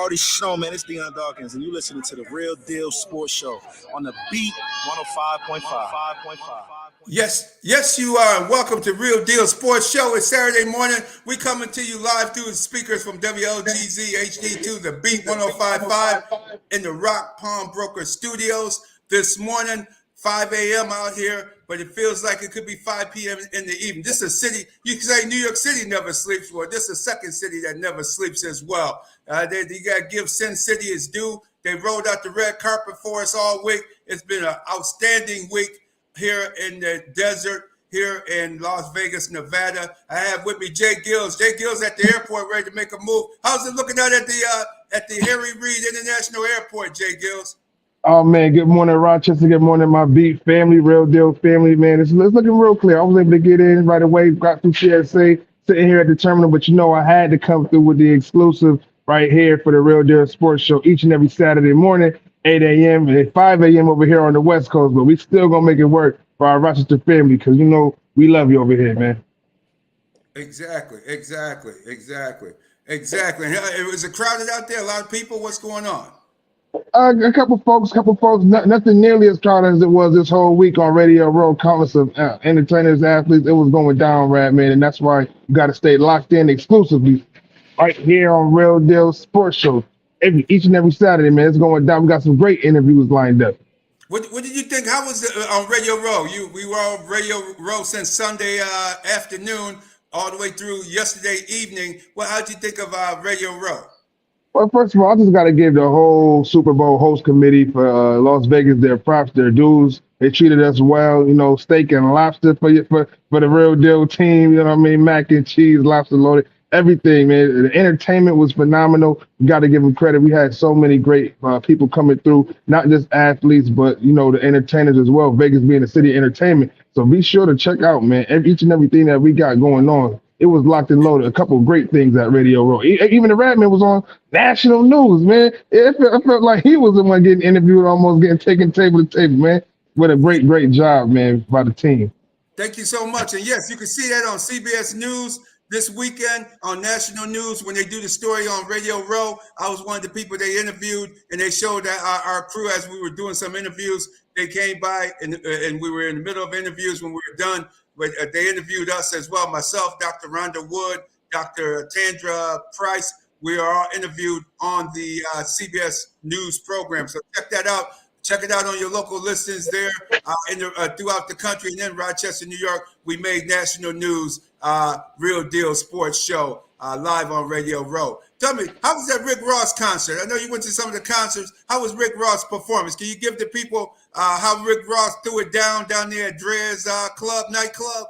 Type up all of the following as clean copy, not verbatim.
Lombardi Show, man. It's Deion Dawkins, and you listening to the Real Deal Sports Show on the Beat 105.5. Yes, you are. And welcome to Real Deal Sports Show. It's Saturday morning. We coming to you live through the speakers from WLGZ HD2, the Beat 105.5 in the Rock Palm Broker Studios. This morning, 5 a.m. out here, but it feels like it could be 5 p.m. in the evening. This is a city, you can say New York City never sleeps. Well, this is a second city that never sleeps as well. You got to give Sin City its due. They rolled out the red carpet for us all week. It's been an outstanding week here in the desert, here in Las Vegas, Nevada. I have with me Jay Gills. Jay Gills at the airport ready to make a move. How's it looking out at the Harry Reid International Airport, Jay Gills? Oh, man, good morning, Rochester. Good morning, my Beat family, Real Deal family, man. It's looking real clear. I was able to get in right away, got through TSA, sitting here at the terminal, but I had to come through with the exclusive right here for the Real Deal Sports Show each and every Saturday morning, 8 a.m. and 5 a.m. over here on the West Coast, but we still going to make it work for our Rochester family because, we love you over here, man. Exactly. And it was crowded out there, a lot of people. What's going on? A couple folks, nothing nearly as crowded as it was this whole week on Radio Row. Countless of entertainers, athletes, it was going down, man, and that's why you got to stay locked in exclusively right here on Real Deal Sports Show. Each and every Saturday, man, it's going down. We got some great interviews lined up. What did you think? How was it on Radio Row? We were on Radio Row since Sunday afternoon all the way through yesterday evening. Well, how'd you think of Radio Row? Well, first of all, I just got to give the whole Super Bowl host committee for Las Vegas their props, their dues. They treated us well, steak and lobster for the Real Deal team. Mac and cheese, lobster loaded, everything, man. The entertainment was phenomenal. You got to give them credit. We had so many great people coming through, not just athletes, but the entertainers as well. Vegas being a city of entertainment, so be sure to check out, man, each and everything that we got going on. It was locked and loaded. A couple of great things at Radio Row. Even the Radman was on national news, man. It felt like he was the one getting interviewed, almost getting taken table to table, man. What a great job, man, by the team. Thank you so much. And yes, you can see that on CBS News this weekend on national news when they do the story on Radio Row. I was one of the people they interviewed, and they showed that our crew, as we were doing some interviews, they came by and we were in the middle of interviews when we were done. But they interviewed us as well, myself, Dr. Rhonda Wood, Dr. Tandra Price. We are all interviewed on the CBS News program. So check that out. Check it out on your local listings there throughout the country. And then Rochester, New York, we made national news, Real Deal Sports Show live on Radio Row. Tell me, how was that Rick Ross concert? I know you went to some of the concerts. How was Rick Ross' performance? Can you give the people how Rick Ross threw it down there at Dre's nightclub?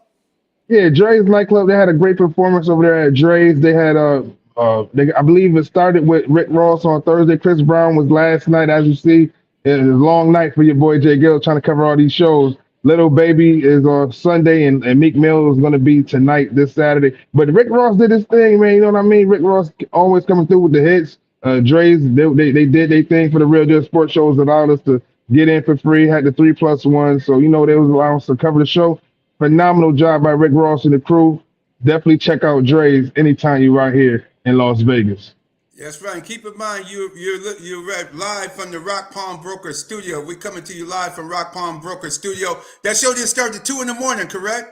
Yeah, Dre's nightclub. They had a great performance over there at Dre's. They had I believe it started with Rick Ross on Thursday. Chris Brown was last night, as you see. It was a long night for your boy Jay Gill trying to cover all these shows. Little Baby is on Sunday, and Meek Mill is going to be tonight, this Saturday. But Rick Ross did his thing, man. You know what I mean? Rick Ross always coming through with the hits. Dre's, they did their thing for the Real Deal Sports Shows, allowed us to get in for free, had the 3+1. So, they was allowing us to cover the show. Phenomenal job by Rick Ross and the crew. Definitely check out Dre's anytime you're right here in Las Vegas. That's right. And keep in mind, you're live from the Rock Palm Broker Studio. We're coming to you live from Rock Palm Broker Studio. That show didn't start at 2 in the morning, correct?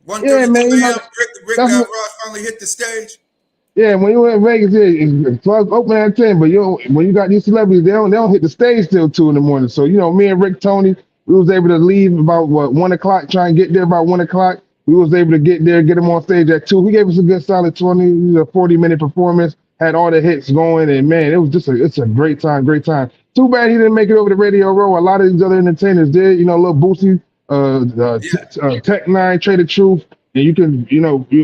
1:30 a.m. Rick Ross finally hit the stage. Yeah, when you're in Vegas, it's open at 10, but when you got these celebrities, they don't hit the stage till 2 in the morning. So, me and Rick Tony, we was able to leave about 1 o'clock, try and get there about 1 o'clock. We was able to get there, get them on stage at 2. He gave us a good solid 40-minute performance. Had all the hits going, and man, it's a great time. Too bad he didn't make it over to Radio Row. A lot of these other entertainers did, Lil Boosie, Tech Nine, Trader Truth, and you can,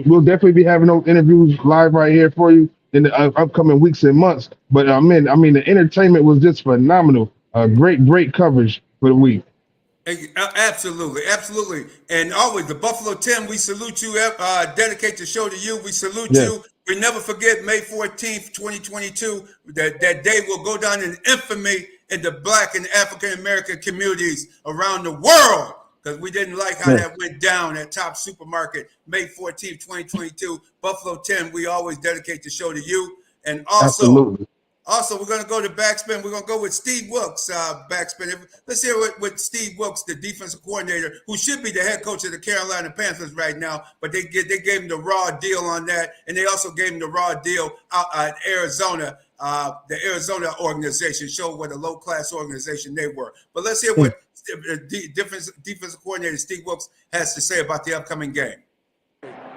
we'll definitely be having those interviews live right here for you in the upcoming weeks and months. But I mean, the entertainment was just phenomenal. Great coverage for the week. Absolutely. And always the Buffalo 10, we salute you, dedicate the show to you. We salute you. We never forget May 14th, 2022. That day will go down in infamy in the Black and African American communities around the world because we didn't like how that went down at Top Supermarket, May 14th, 2022. Buffalo 10, we always dedicate the show to you. And also, Also, we're going to go to backspin. We're going to go with Steve Wilks, backspin. Let's hear what Steve Wilks, the defensive coordinator, who should be the head coach of the Carolina Panthers right now, but they gave him the raw deal on that, and they also gave him the raw deal out at Arizona. The Arizona organization showed what a low-class organization they were. But let's hear what defensive coordinator Steve Wilks has to say about the upcoming game.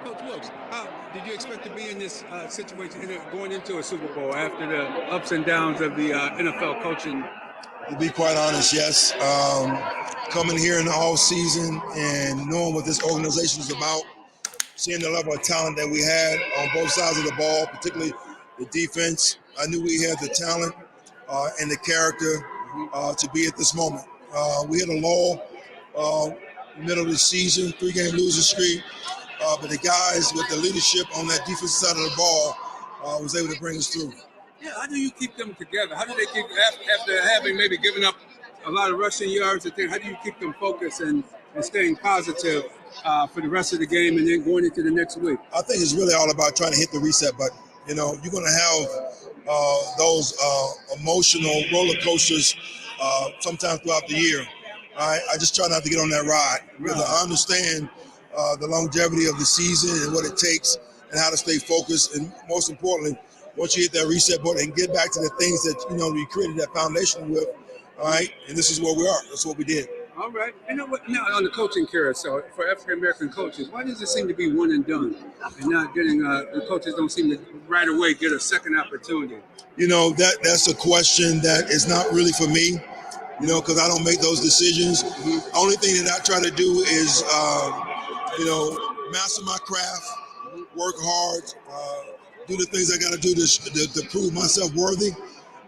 Coach Wilks, how did you expect to be in this situation going into a Super Bowl after the ups and downs of the NFL coaching? To be quite honest, yes. Coming here in the off season and knowing what this organization is about, seeing the level of talent that we had on both sides of the ball, particularly the defense, I knew we had the talent and the character to be at this moment. We had a lull middle of the season, 3-game losing streak. But the guys with the leadership on that defensive side of the ball was able to bring us through. Yeah, how do you keep them together? How do they keep, after having maybe given up a lot of rushing yards and things, how do you keep them focused and staying positive for the rest of the game and then going into the next week? I think it's really all about trying to hit the reset button. You know, you're going to have those emotional roller coasters sometime throughout the year. I just try not to get on that ride because I understand the longevity of the season and what it takes and how to stay focused. And most importantly, once you hit that reset button and get back to the things that, we created that foundation with, all right? And this is where we are. That's what we did. All right. You know what? Now, on the coaching carousel, for African-American coaches, why does it seem to be one and done and not getting the coaches don't seem to right away get a second opportunity? That's a question that is not really for me, because I don't make those decisions. Only thing that I try to do is, master my craft, work hard, do the things I got to do to prove myself worthy,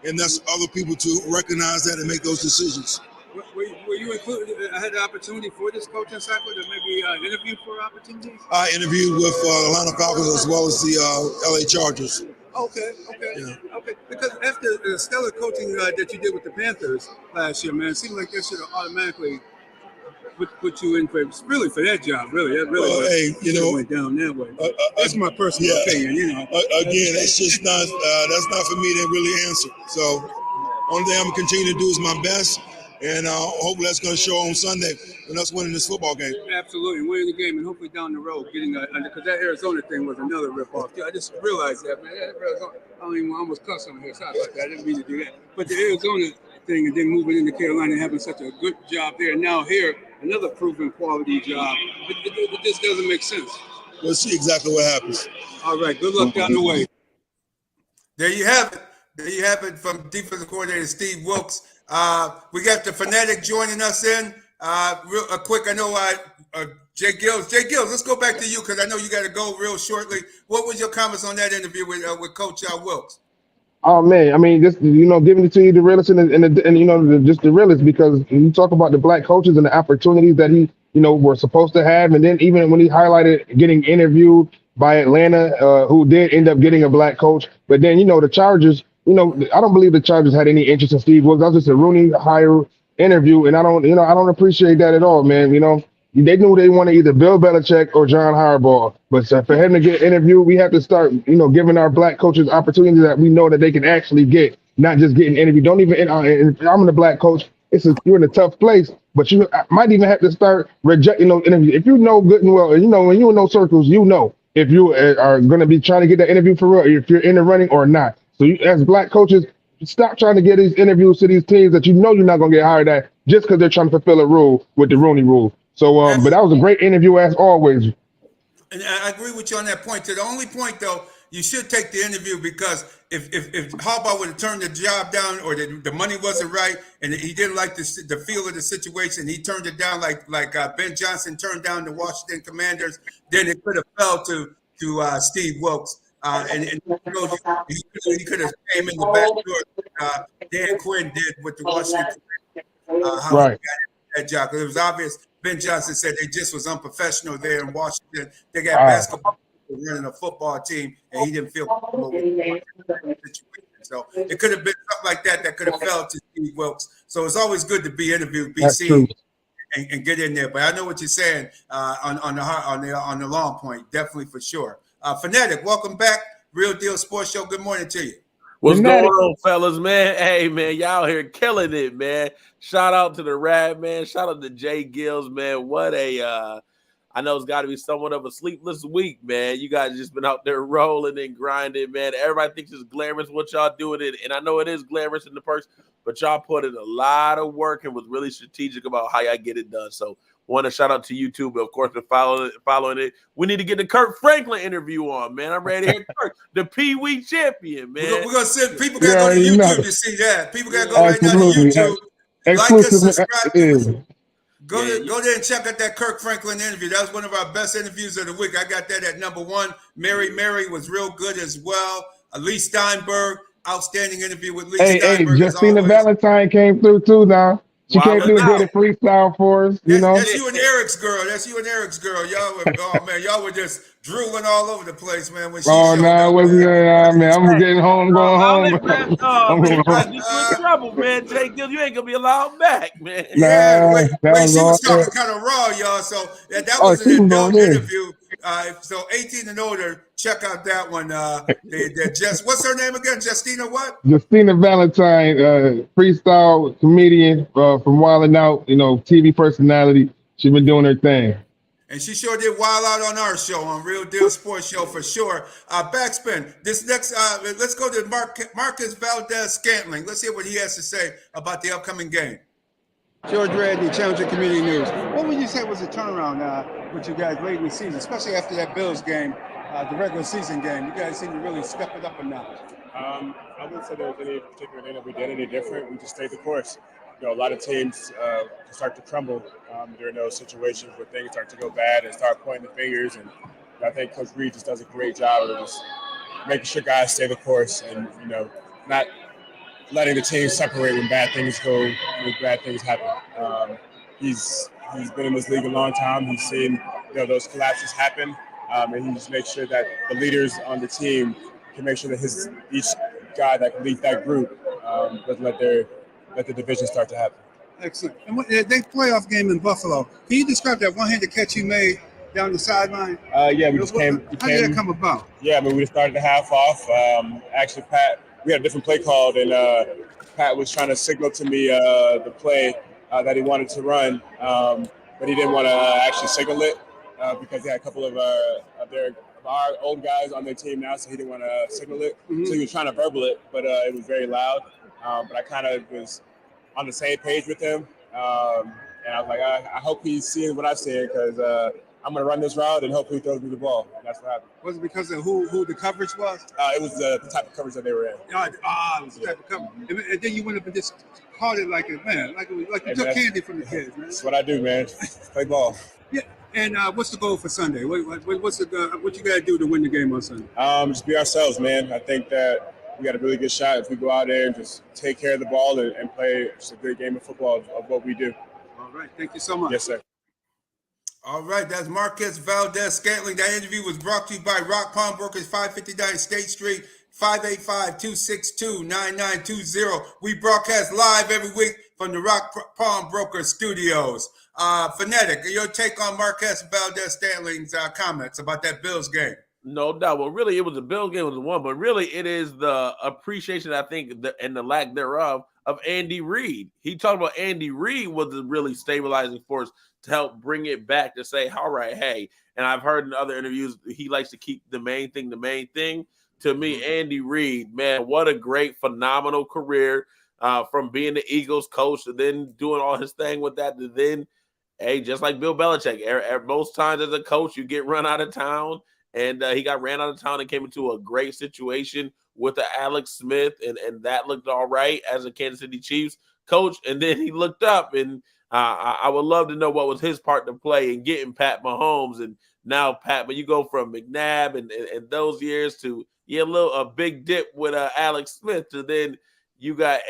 and that's other people to recognize that and make those decisions. Were you included? I had the opportunity for this coaching cycle to maybe interview for opportunities? I interviewed with the Atlanta Falcons as well as the LA Chargers. Okay. Because after the stellar coaching that you did with the Panthers last year, man, it seemed like that should have automatically put you in for that job. That went down that way. That's my personal opinion. Again, that's just not for me to really answer. So, only thing I'm gonna continue to do is my best, and hopefully that's gonna show on Sunday when us winning this football game. Absolutely, winning the game, and hopefully down the road getting because that Arizona thing was another ripoff. I just realized that, man. I almost cussed on here. Sorry about that. I didn't mean to do that. But the Arizona thing, and then moving into Carolina and having such a good job there. Now here, another proven quality job. It just doesn't make sense. We'll see exactly what happens. All right. Good luck down the way. There you have it. There you have it from defensive coordinator Steve Wilks. We got the Fanatic joining us in. Real quick, I know Jay Gills. Jay Gills, let's go back to you because I know you got to go real shortly. What was your comments on that interview with Coach Wilks? Oh man, I mean, just giving it to you the realest and just the realest, because when you talk about the black coaches and the opportunities that he were supposed to have, and then even when he highlighted getting interviewed by Atlanta, who did end up getting a black coach, but then the Chargers, I don't believe the Chargers had any interest in Steve Wilks. That was just a Rooney hire interview, and I don't appreciate that at all, man. They knew they wanted either Bill Belichick or John Harbaugh. But for him to get interviewed, we have to start, giving our black coaches opportunities that we know that they can actually get, not just getting interviewed. Don't even, if I'm the black coach, you're in a tough place, but you might even have to start rejecting those interviews. If you know good and well, when you're in those circles, if you are going to be trying to get that interview for real, if you're in the running or not. So as black coaches, stop trying to get these interviews to these teams that you're not going to get hired at just because they're trying to fulfill a rule with the Rooney Rule. So, but that was a great interview as always. And I agree with you on that point. To the only point, though, you should take the interview because if Harbaugh would have turned the job down or the money wasn't right and he didn't like the feel of the situation, he turned it down like Ben Johnson turned down the Washington Commanders, then it could have fell to Steve Wilks. And he could have came in the back door. Dan Quinn did with the Washington Commanders. How he got that job. Because it was obvious Ben Johnson said they just was unprofessional there in Washington. They got basketball running a football team, and he didn't feel comfortable with the situation. So it could have been something like that could have fell to Steve Wilks. So it's always good to be interviewed, be seen, and get in there. But I know what you're saying on the long point, definitely for sure. Fanatic, welcome back. Real Deal Sports Show. Good morning to you. What's going Fanatic. on, fellas, man? Hey, man, y'all here killing it, man. Shout out to the Rad, man. Shout out to Jay Gills, man. What a I know it's got to be somewhat of a sleepless week, man. You guys just been out there rolling and grinding, man. Everybody thinks it's glamorous what y'all doing it, and I know it is glamorous in the perks, but y'all put in a lot of work and was really strategic about how y'all get it done. So, want to shout out to YouTube, but of course, for following it. We need to get the Kirk Franklin interview on, man. I'm ready to hear Kirk, the Pee Wee champion, man. We're gonna send people got to go to YouTube to see that. People got to go right now to Absolutely. YouTube. Like us, Exclusive. subscribe to us. Go there and check out that Kirk Franklin interview. That was one of our best interviews of the week. I got that at number one. Mary was real good as well. Lee Steinberg, outstanding interview with Lee Steinberg. Justina Valentine came through too now. She came through and did a freestyle for us, you know. That's you and Eric's girl. Y'all were just drooling all over the place, man. When she showed up, man. I'm getting home, going home. I'm going home. You in trouble, man. Jay Gill, you ain't gonna be allowed back, man. She was talking kind of raw, y'all. So that was an adult interview. So 18 and older, check out that one. What's her name again? Justina what? Justina Valentine, freestyle comedian from Wildin' Out, you know, TV personality. She's been doing her thing. And she sure did wild out on our show, on Real Deal Sports Show for sure. Backspin. This next, let's go to Marcus Valdez-Scantling. Let's hear what he has to say about the upcoming game. George Radney, Challenger Community News. What would you say was a turnaround with you guys late in the season, especially after that Bills game, the regular season game? You guys seem to really step it up a notch. I wouldn't say there was any particular thing that we did any different. We just stayed the course. You know, a lot of teams start to crumble during those situations where things start to go bad and start pointing the fingers. And I think Coach Reed just does a great job of just making sure guys stay the course and, you know, not letting the team separate when bad things happen. He's been in this league a long time. He's seen, you know, those collapses happen, and he just makes sure that the leaders on the team can make sure that each guy that can lead that group doesn't let the division start to happen. Excellent. And they playoff game in Buffalo. Can you describe that one-handed catch you made down the sideline? Yeah, how did that come about? Yeah, I mean, we started the half off. Actually, Pat, we had a different play called, and Pat was trying to signal to me the play that he wanted to run, but he didn't want to actually signal it because he had a couple of our old guys on their team now, so he didn't want to signal it. Mm-hmm. So he was trying to verbal it, but it was very loud. But I kind of was on the same page with him, and I was like, I hope he's seeing what I'm seeing because I'm going to run this route and hopefully he throws me the ball. And that's what happened. Was it because of who the coverage was? It was the type of coverage that they were in. It was the type of coverage. And then you went up and just caught it like you took candy from the kids, man. That's what I do, man. Play ball. Yeah. And what's the goal for Sunday? What you got to do to win the game on Sunday? Just be ourselves, man. I think that we got a really good shot if we go out there and just take care of the ball and play just a good game of football of what we do. All right. Thank you so much. Yes, sir. All right, that's Marcus Valdez-Scantling. That interview was brought to you by Rock Pawnbrokers, 559 State Street, 585-262-9920. We broadcast live every week from the Rock Pawnbrokers studios. Phonetic, your take on Marcus Valdez-Scantling's comments about that Bills game? No doubt. Well, really, it was a Bills game, was the one, but really, it is the appreciation, I think, and the lack thereof of Andy Reid. He talked about Andy Reid was a really stabilizing force to help bring it back to say, all right, hey, and I've heard in other interviews, he likes to keep the main thing. To me, Andy Reid, man, what a great, phenomenal career from being the Eagles coach to then doing all his thing with that to then, hey, just like Bill Belichick, most times as a coach, you get run out of town. And he got ran out of town and came into a great situation with the Alex Smith, and that looked all right as a Kansas City Chiefs coach. And then he looked up, and I would love to know what was his part to play in getting Pat Mahomes. And now Pat, but you go from McNabb and those years to a big dip with Alex Smith to then you got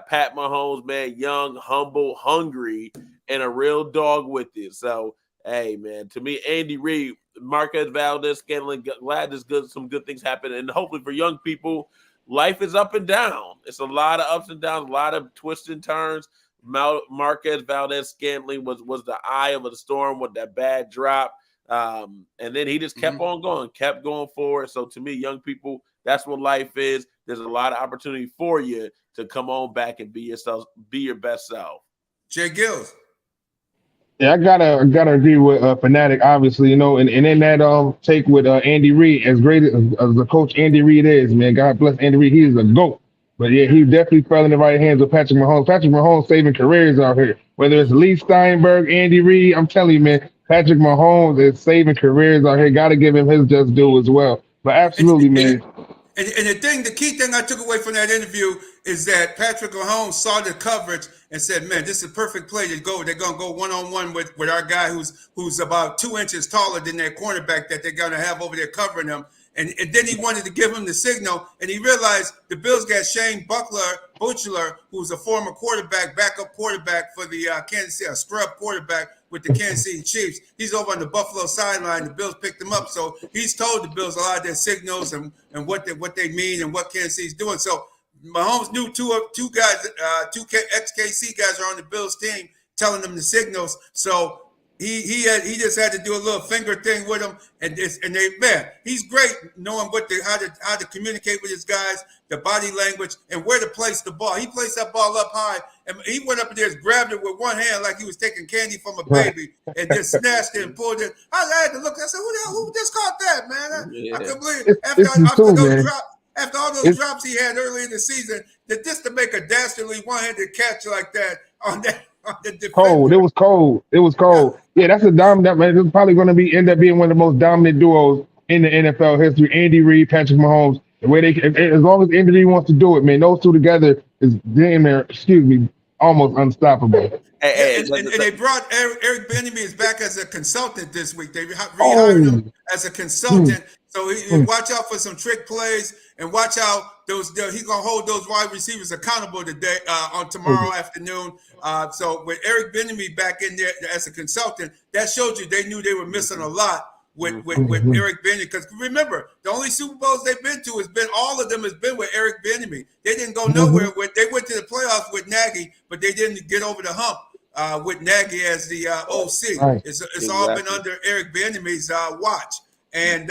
Pat Mahomes, man, young, humble, hungry, and a real dog with it. So hey, man, to me, Andy Reid, Marcus Valdez-Scantling, glad some good things happen. And hopefully for young people, life is up and down. It's a lot of ups and downs, a lot of twists and turns. Marcus Valdez-Scantling was the eye of the storm with that bad drop. And then he just kept on going, kept going forward. So to me, young people, That's what life is. There's a lot of opportunity for you to come on back and be yourself, be your best self. Jay Gills. Yeah, I gotta agree with Fanatic, obviously, and in that take with Andy Reid, as great as the coach Andy Reid is, man, God bless Andy Reid, he is a GOAT. But yeah, he definitely fell in the right hands with Patrick Mahomes. Patrick Mahomes saving careers out here. Whether it's Lee Steinberg, Andy Reid, I'm telling you, man, Patrick Mahomes is saving careers out here. Got to give him his just due as well. But absolutely, man. And the key thing I took away from that interview is that Patrick Mahomes saw the coverage and said, "Man, this is a perfect play to go. They're gonna go one-on-one with our guy who's about 2 inches taller than their cornerback that they're gonna have over there covering him." And then he wanted to give him the signal, and he realized the Bills got Shane Buechler, who's a former backup quarterback for the Kansas City, a scrub quarterback with the Kansas City Chiefs. He's over on the Buffalo sideline. The Bills picked him up, so he's told the Bills a lot of their signals and what they mean and what Kansas City's doing. So Mahomes knew two guys, two ex-KC guys are on the Bills team telling them the signals. So he just had to do a little finger thing with him, and he's great knowing how to communicate with his guys, the body language, and where to place the ball. He placed that ball up high, and he went up there and grabbed it with one hand like he was taking candy from a baby, and just snatched it and pulled it. I had to look. I said, "Who just caught that, man?" I couldn't believe it. After all those drops he had early in the season, that just to make a dastardly one-handed catch like that on that. Cold. It was cold. Yeah, that's a dominant, man. It's probably going to end up being one of the most dominant duos in the NFL history. Andy Reid, Patrick Mahomes. The way as long as Andy Reid wants to do it, man, those two together is damn near, almost unstoppable. And they brought Eric Bieniemy is back as a consultant this week. They rehired him as a consultant. So watch out for some trick plays and watch out he's gonna hold those wide receivers accountable today on tomorrow afternoon. So with Eric Bieniemy back in there as a consultant, that showed you they knew they were missing a lot with Eric Bieniemy. Because remember, the only Super Bowls they've been to all of them has been with Eric Bieniemy. They didn't go nowhere. They went to the playoffs with Nagy, but they didn't get over the hump with Nagy as the OC. Right. It's all been under Eric Bieniemy's watch. And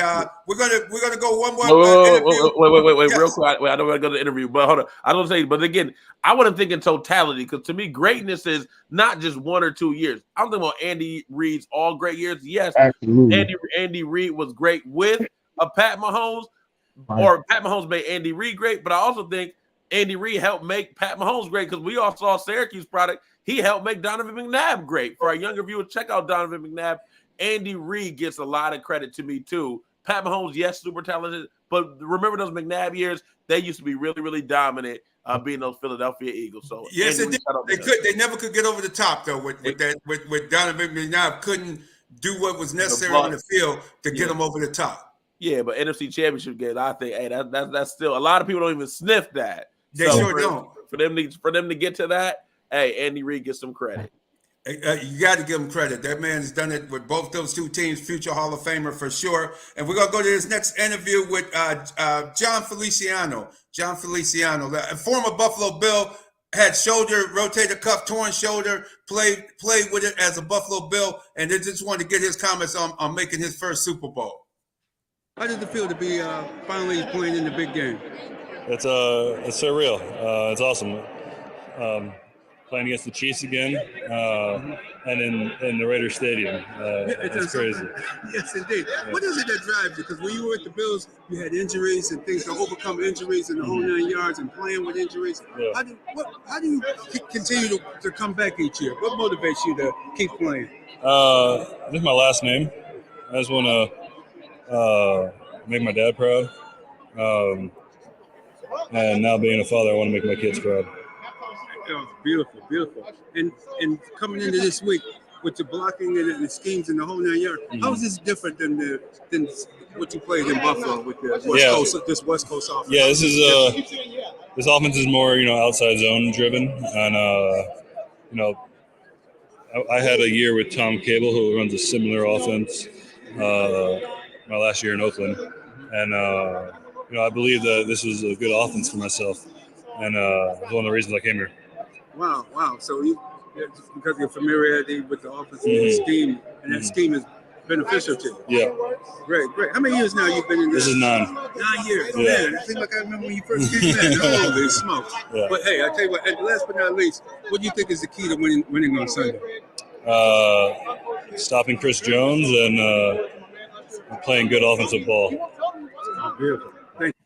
we're gonna go one more. Wait, yes. Real quick. I don't want to go to the interview, but hold on. I don't say, but again, I want to think in totality because to me, greatness is not just 1 or 2 years. I'm thinking about Andy Reid's all great years. Yes, absolutely. Andy Reid was great with Pat Mahomes, or Pat Mahomes made Andy Reid great. But I also think Andy Reid helped make Pat Mahomes great because we all saw Syracuse product. He helped make Donovan McNabb great. For our younger viewers, check out Donovan McNabb. Andy Reid gets a lot of credit to me too. Pat Mahomes, yes, super talented, but remember those McNabb years? They used to be really, really dominant, being those Philadelphia Eagles. So yes, they never could get over the top though. With Donovan McNabb couldn't do what was necessary on the field to get them over the top. Yeah, but NFC Championship game, I think, hey, that's still a lot of people don't even sniff that. They sure don't. For them to get to that, hey, Andy Reid gets some credit. You got to give him credit. That man's done it with both those two teams, future Hall of Famer for sure. And we're going to go to this next interview with John Feliciano. John Feliciano, the former Buffalo Bill, had rotator cuff, torn shoulder, played with it as a Buffalo Bill, and they just wanted to get his comments on making his first Super Bowl. How does it feel to be finally playing in the big game? It's surreal. It's awesome. Playing against the Chiefs again, and in the Raiders Stadium. It's crazy. Yes, indeed. Yeah. What is it that drives you? Because when you were at the Bills, you had injuries and things to overcome injuries in the whole 9 yards and playing with injuries. Yeah. How do you continue to come back each year? What motivates you to keep playing? This is my last name. I just want to make my dad proud. And now being a father, I want to make my kids proud. Oh, beautiful. And coming into this week with the blocking and the schemes and the whole 9 yards, how is this different than what you played in Buffalo with the this West Coast offense? Yeah, this offense is more outside zone driven, and I had a year with Tom Cable who runs a similar offense my last year in Oakland, and I believe that this was a good offense for myself, and it was one of the reasons I came here. Wow. So because of your familiarity with the offense and the scheme, and that scheme is beneficial to you. Yeah, Great. How many years now you've been in this? this is 9. 9 years. Yeah. Man, it seems like I remember when you first came in. Holy smokes. Yeah. But hey, I tell you what, and last but not least, what do you think is the key to winning on Sunday? Stopping Chris Jones and playing good offensive ball. Oh, beautiful. Thank you.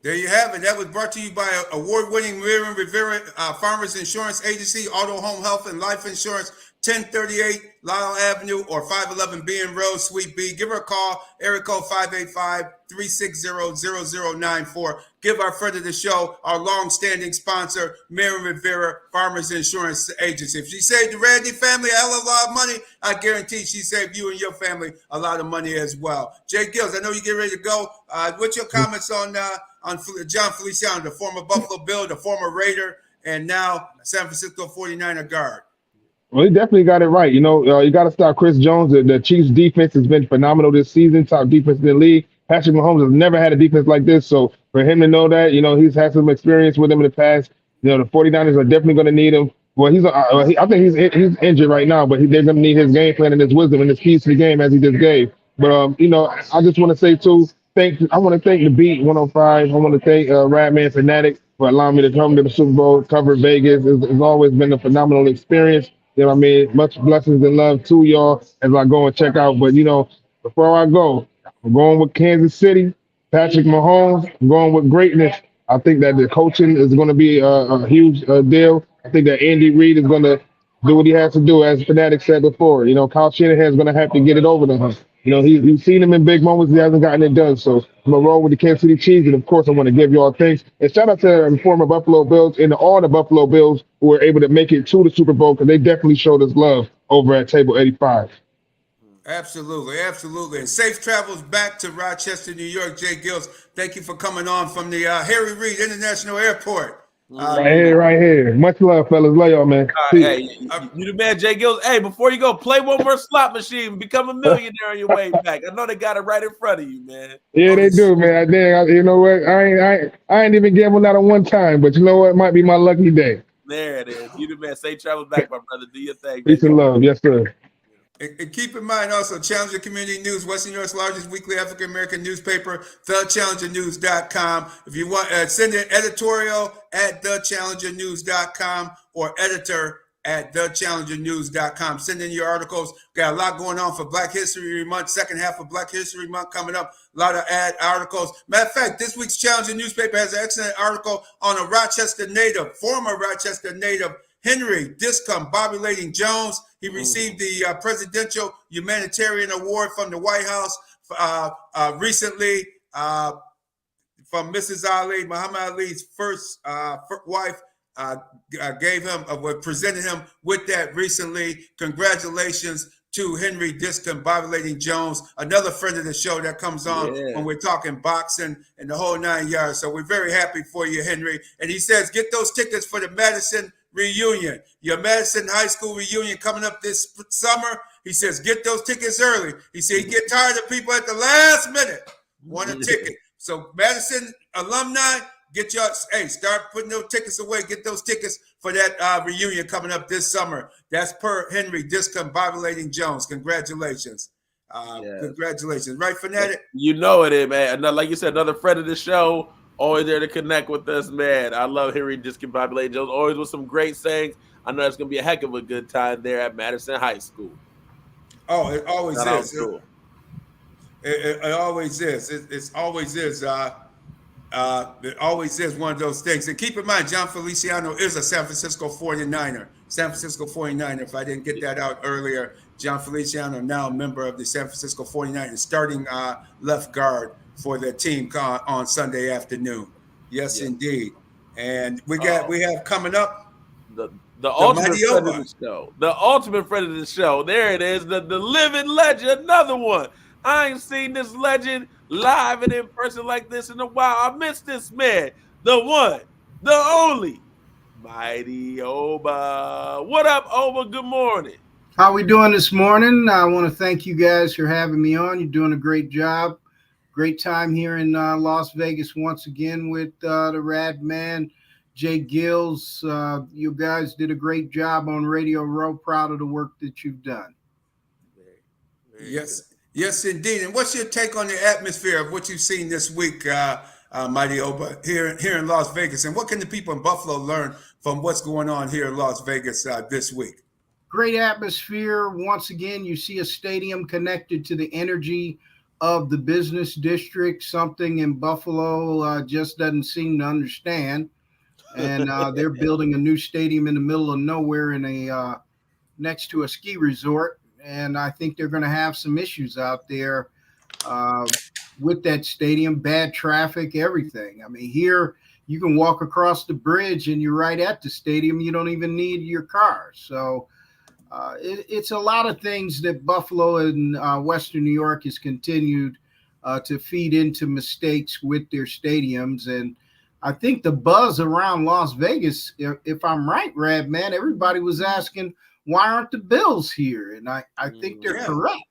There you have it. That was brought to you by award-winning Miriam Rivera Farmers Insurance Agency, Auto, Home Health, and Life Insurance, 1038 Lyle Avenue or 511 Bean Road, Suite B. Give her a call, area code 585-360-0094. Give our friend of the show, our long-standing sponsor, Miriam Rivera Farmers Insurance Agency. If she saved the Randy family a hell of a lot of money, I guarantee she saved you and your family a lot of money as well. Jay Gills, I know you get ready to go. What's your comments on John Feliciano, the former Buffalo Bill, the former Raider, and now San Francisco 49er guard? Well, he definitely got it right. You know, you got to stop Chris Jones. The Chiefs' defense has been phenomenal this season, top defense in the league. Patrick Mahomes has never had a defense like this. So for him to know that, you know, he's had some experience with him in the past. You know, the 49ers are definitely going to need him. Well, I think he's injured right now, but they're going to need his game plan and his wisdom and his keys to the game as he just gave. But, you know, I just want to say, too, I want to thank the Beat 105. I want to thank Radman Fanatic for allowing me to come to the Super Bowl, cover Vegas. It's always been a phenomenal experience. You know what I mean? Much blessings and love to y'all as I go and check out. But, you know, before I go, I'm going with Kansas City, Patrick Mahomes. I'm going with greatness. I think that the coaching is going to be a huge deal. I think that Andy Reid is going to do what he has to do, as Fanatic said before. You know, Kyle Shanahan is going to have to get it over to him. You know, he's seen him in big moments. He hasn't gotten it done. So I'm going to roll with the Kansas City Chiefs. And, of course, I want to give you all thanks. And shout out to the former Buffalo Bills and all the Buffalo Bills who were able to make it to the Super Bowl, because they definitely showed us love over at Table 85. Absolutely. And safe travels back to Rochester, New York. Jay Gills, thank you for coming on from the Harry Reid International Airport. Right here. Much love, fellas. Love y'all, man. Hey, you the man, Jay Gills. Hey, before you go, play one more slot machine. Become a millionaire on your way back. I know they got it right in front of you, man. Yeah, they do, man. You know what? I ain't even gambled out of one time, but you know what? It might be my lucky day. There it is. You the man. Safe travels back, my brother. Do your thing. Peace and love. Yes, sir. And keep in mind also, Challenger Community News, Western New York's largest weekly African-American newspaper, thechallengernews.com. If you want, send an editorial at thechallengernews.com or editor at thechallengernews.com. Send in your articles. Got a lot going on for Black History Month, second half of Black History Month coming up. A lot of articles. Matter of fact, this week's Challenger newspaper has an excellent article on a Rochester native, former Rochester native, Henry Discomb, Bobby Lading Jones. He received the Presidential Humanitarian Award from the White House recently from Mrs. Ali, Muhammad Ali's first wife. Presented him with that recently. Congratulations to Henry Discomb, Bobby Lading Jones, another friend of the show that comes on when we're talking boxing and the whole 9 yards. So we're very happy for you, Henry. And he says, get those tickets for the Madison reunion, your Madison High School reunion coming up this summer. He says, get those tickets early. He said, he get tired of people at the last minute want a ticket. So Madison alumni, start putting those tickets away. Get those tickets for that reunion coming up this summer. That's per Henry Discomb, Bobby Lading Jones. Congratulations. Congratulations. Right, Fanatic? You know it is, man. Like you said, another friend of the show, always there to connect with us, man. I love Henry Discomb, Bobby Lading Jones, always with some great sayings. I know it's going to be a heck of a good time there at Madison High School. Oh, it always is. It always is. It always is. It always is one of those things. And keep in mind, John Feliciano is a San Francisco 49er. San Francisco 49er, if I didn't get that out earlier, John Feliciano, now a member of the San Francisco 49ers, starting left guard for the team on Sunday afternoon. Yes, indeed. And we have coming up the ultimate friend of the show. The ultimate friend of the show. There it is. The living legend, another one. I ain't seen this legend live and in person like this in a while. I miss this man. The one, the only, Mighty Oba. What up, Oba? Good morning. How we doing this morning? I want to thank you guys for having me on. You're doing a great job. Great time here in Las Vegas once again with the Rad Man, Jay Gills. You guys did a great job on Radio Row. Proud of the work that you've done. Yes. Yes, indeed. And what's your take on the atmosphere of what you've seen this week, Mighty Oba, here in Las Vegas? And what can the people in Buffalo learn from what's going on here in Las Vegas this week? Great atmosphere. Once again, you see a stadium connected to the energy of the business district, something in Buffalo just doesn't seem to understand. And they're building a new stadium in the middle of nowhere in a next to a ski resort. And I think they're going to have some issues out there with that stadium, bad traffic, everything. I mean, here you can walk across the bridge and you're right at the stadium. You don't even need your car. So it's a lot of things that Buffalo and Western New York has continued to feed into mistakes with their stadiums. And I think the buzz around Las Vegas, if I'm right, Rad, man, everybody was asking, why aren't the Bills here? And I think they're correct.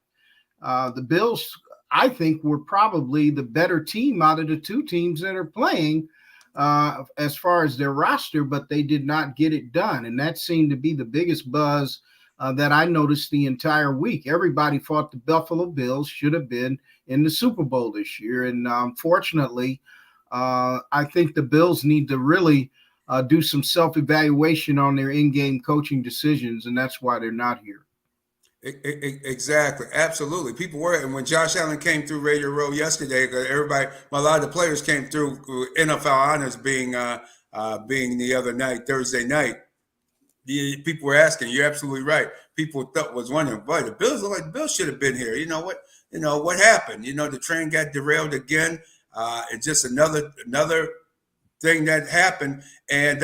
The Bills, I think, were probably the better team out of the two teams that are playing as far as their roster, but they did not get it done. And that seemed to be the biggest buzz that I noticed the entire week. Everybody thought the Buffalo Bills should have been in the Super Bowl this year. And unfortunately, I think the Bills need to really do some self-evaluation on their in-game coaching decisions, and that's why they're not here. Exactly. Absolutely. People were, and when Josh Allen came through Radio Row yesterday, everybody, a lot of the players came through NFL honors being the other night, Thursday night. People were asking, you're absolutely right. People was wondering, boy, the Bills look like the Bills should have been here. You know what happened? The train got derailed again. It's just another thing that happened. And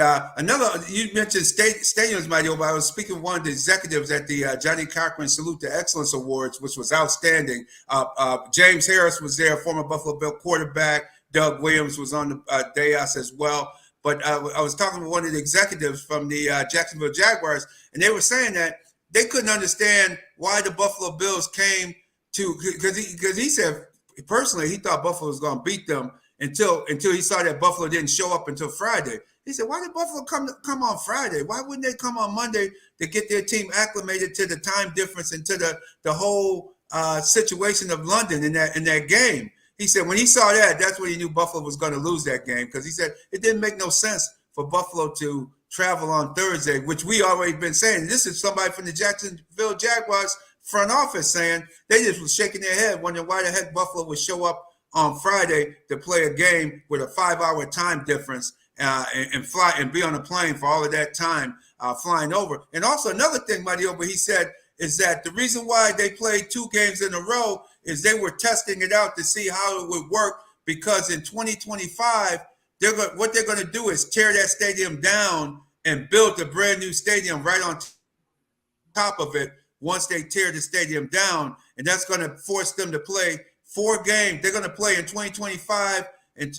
you mentioned stadiums, Mighty Oba. I was speaking with one of the executives at the Johnny Cochran Salute to Excellence Awards, which was outstanding. James Harris was there, former Buffalo Bill quarterback. Doug Williams was on the dais as well. But I was talking with one of the executives from the Jacksonville Jaguars, and they were saying that they couldn't understand why the Buffalo Bills came to, because he said personally he thought Buffalo was going to beat them until he saw that Buffalo didn't show up until Friday. He said, why did Buffalo come on Friday? Why wouldn't they come on Monday to get their team acclimated to the time difference and to the whole situation of London in that game? He said when he saw that, that's when he knew Buffalo was going to lose that game, because he said it didn't make no sense for Buffalo to travel on Thursday, which we already been saying. This is somebody from the Jacksonville Jaguars front office saying they just was shaking their head, wondering why the heck Buffalo would show up on Friday to play a game with a 5-hour time difference and fly and be on a plane for all of that time flying over. And also another thing, Mighty Oba, he said, is that the reason why they played 2 games in a row is they were testing it out to see how it would work, because in 2025, what they're going to do is tear that stadium down and build a brand new stadium right on top of it once they tear the stadium down. And that's going to force them to play 4 games. They're going to play in 2025 and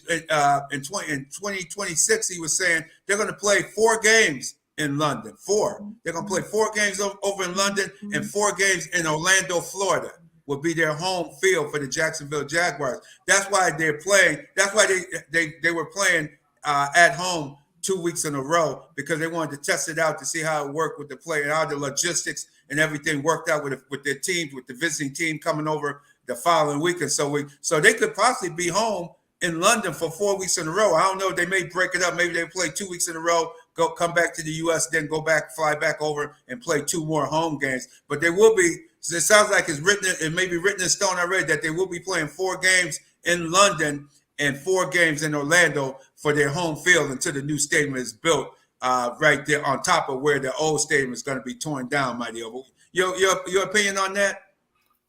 in 2026, he was saying they're going to play 4 games in London. 4. They're going to play 4 games over in London and 4 games in Orlando, Florida will be their home field for the Jacksonville Jaguars. That's why they're playing. That's why they were playing at home 2 weeks in a row, because they wanted to test it out to see how it worked with the play and how the logistics and everything worked out with their teams, with the visiting team coming over the following week. And so they could possibly be home in London for 4 weeks in a row. I don't know. They may break it up. Maybe they play 2 weeks in a row, come back to the U.S., then fly back over and play 2 more home games. But there will be. So it sounds like it may be written in stone already that they will be playing 4 games in London and 4 games in Orlando for their home field until the new stadium is built right there on top of where the old stadium is going to be torn down, Mighty Oba. Your opinion on that?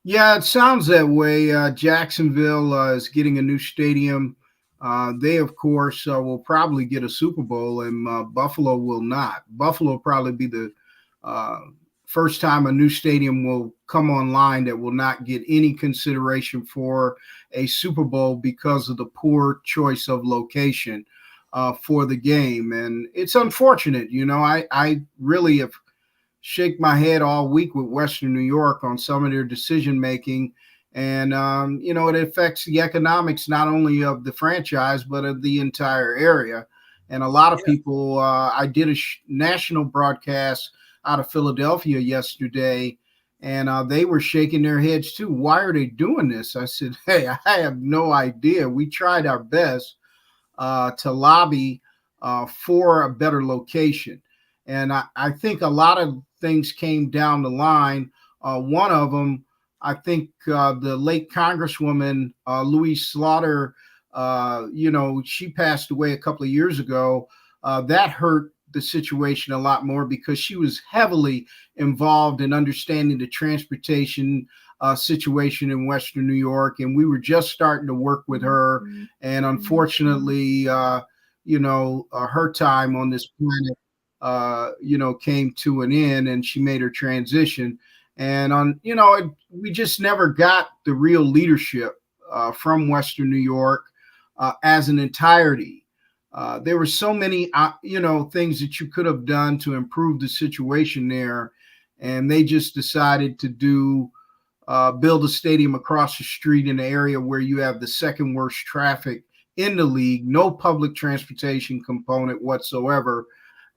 Yeah, it sounds that way. Jacksonville is getting a new stadium. They, of course, will probably get a Super Bowl, and Buffalo will not. Buffalo will probably be the first time a new stadium will come online that will not get any consideration for a Super Bowl because of the poor choice of location for the game. And it's unfortunate. I really have shake my head all week with Western New York on some of their decision making. And, it affects the economics, not only of the franchise, but of the entire area. And a lot of people, I did a national broadcast out of Philadelphia yesterday, and they were shaking their heads too. Why are they doing this? I said, hey, I have no idea. We tried our best to lobby for a better location. And I think a lot of things came down the line. One of them, I think the late Congresswoman Louise Slaughter, she passed away a couple of years ago. That hurt the situation a lot more because she was heavily involved in understanding the transportation situation in Western New York. And we were just starting to work with her. And unfortunately, her time on this planet, came to an end, and she made her transition. And we just never got the real leadership from Western New York as an entirety. There were so many, things that you could have done to improve the situation there, and they just decided to build a stadium across the street in an area where you have the second worst traffic in the league, no public transportation component whatsoever.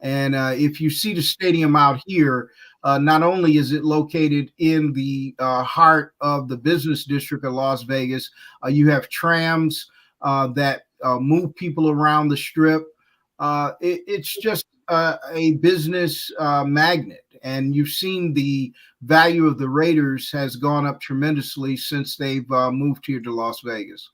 And if you see the stadium out here, not only is it located in the heart of the business district of Las Vegas, you have trams that move people around the strip. It's just a business magnet. And you've seen the value of the Raiders has gone up tremendously since they've moved here to Las Vegas.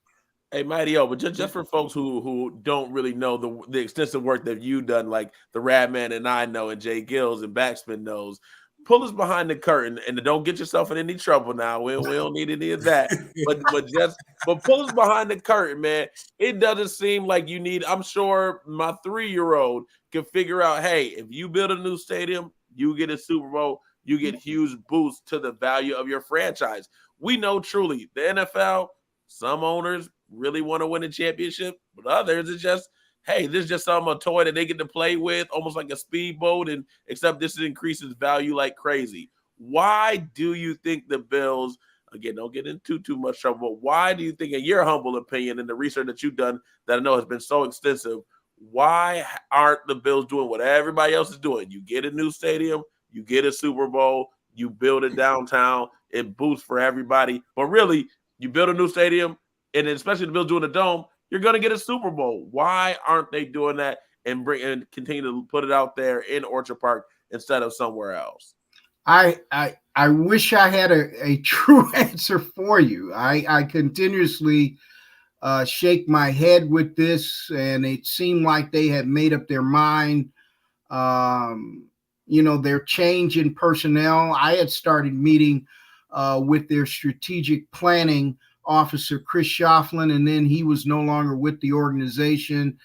Hey, Mighty O, but just for folks who don't really know the extensive work that you've done, like the Radman and I know, and Jay Gills and Backspin knows, pull us behind the curtain, and don't get yourself in any trouble now. We don't need any of that. But pull us behind the curtain, man. It doesn't seem like you need. I'm sure my 3-year-old can figure out, hey, if you build a new stadium, you get a Super Bowl, you get huge boosts to the value of your franchise. We know truly the NFL, some owners really want to win a championship, but others it's just, hey, this is just a toy that they get to play with, almost like a speedboat, and except this increases value like crazy. Why do you think the Bills, again, don't get into too much trouble, but why do you think, in your humble opinion and the research that you've done that I know has been so extensive, why aren't the Bills doing what everybody else is doing? You get a new stadium, you get a Super Bowl, you build it downtown, it boosts for everybody, but really, you build a new stadium, and especially the Bills doing a dome, you're going to get a Super Bowl. Why aren't they doing that and continue to put it out there in Orchard Park instead of somewhere else? I wish I had a true answer for you. I continuously shake my head with this, and it seemed like they had made up their mind. Their change in personnel. I had started meeting with their strategic planning officer, Chris Shofflin, and then he was no longer with the organization.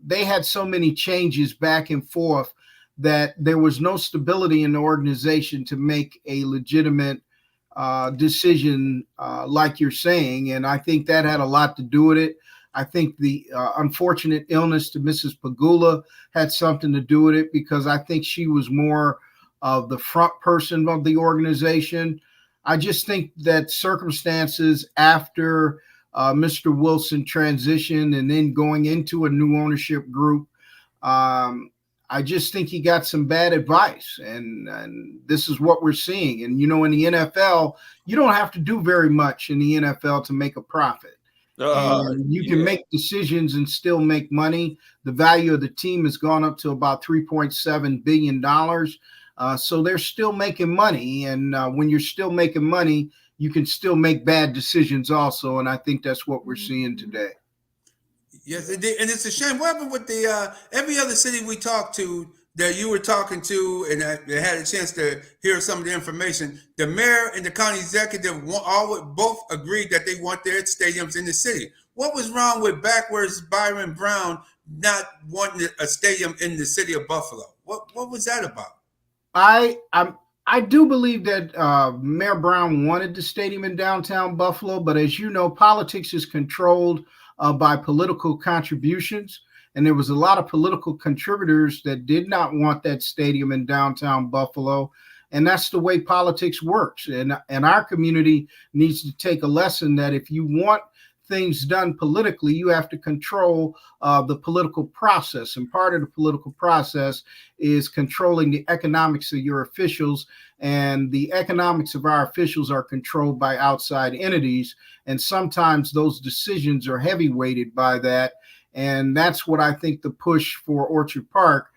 They had so many changes back and forth that there was no stability in the organization to make a legitimate decision like you're saying. And I think that had a lot to do with it. I think the unfortunate illness to Mrs. Pagula had something to do with it, because I think she was more of the front person of the organization. I just think that circumstances after Mr. Wilson transitioned and then going into a new ownership group, I just think he got some bad advice, and this is what we're seeing. And, in the NFL, you don't have to do very much in the NFL to make a profit. You can make decisions and still make money. The value of the team has gone up to about $3.7 billion. So they're still making money. And when you're still making money, you can still make bad decisions also. And I think that's what we're seeing today. Yes, and it's a shame. What happened with the every other city we talked to that you were talking to, and I had a chance to hear some of the information, the mayor and the county executive both agreed that they want their stadiums in the city. What was wrong with backwards Byron Brown not wanting a stadium in the city of Buffalo? What was that about? I do believe that Mayor Brown wanted the stadium in downtown Buffalo, but as you know, politics is controlled by political contributions. And there was a lot of political contributors that did not want that stadium in downtown Buffalo. And that's the way politics works. And our community needs to take a lesson that if you want things done politically, you have to control the political process. And part of the political process is controlling the economics of your officials. And the economics of our officials are controlled by outside entities. And sometimes those decisions are heavy weighted by that. And that's what I think the push for Orchard Park